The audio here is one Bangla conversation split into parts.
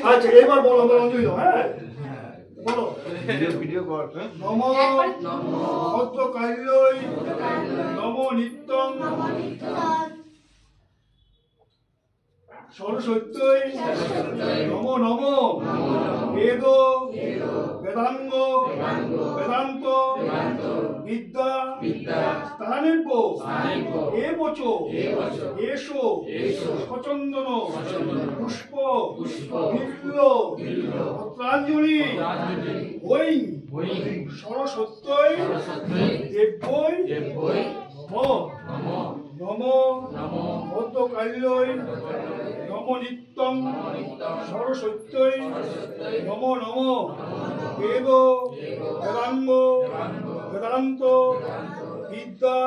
আচ্ছা এবার বলো আমার অঞ্জলি দাও। হ্যাঁ বলো ভিডিও কর। নম ভদ্রকাল্যই নম নিত্যং সরস্বত্যই নম নম বেদ বেদাঙ্গ বেদান্ত বিদ্যা স্থানেব্য এবচ এষো সচন্দন পুষ্প বিল্ল পত্রাঞ্জলি ওই সরস্বত্যই দেব্যই নম নম ভদ্রকাল্যই নম নিত্যং সরস্বত্যই নম নম বেদ বেদাঙ্গ বেদান্ত বিদ্যা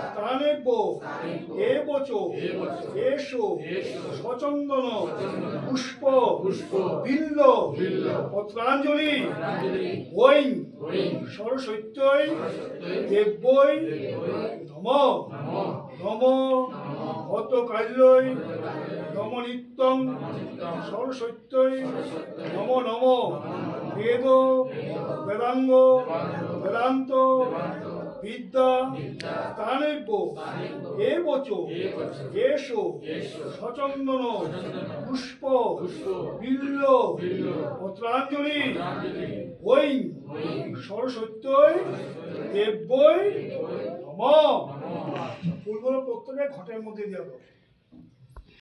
স্থানেব্য এবচ এষো সচন্দন পুষ্প বিল্ল পত্রাঞ্জলি ওই সরস্বত্যই দেব্যই নম নম ভদ্রকাল্যই নম নিত্যং সরস্বত্যই নম নম বেদ বেদাঙ্গ বেদান্ত বিদ্যা স্থানেব্য এবচ এষো সচন্দন পুষ্প বিল্ল পত্রাঞ্জলি ওই সরস্বত্যই দেব্যই নম। ফুলগুলো প্রত্যেকে ঘটের মধ্যে দিয়ে দাও।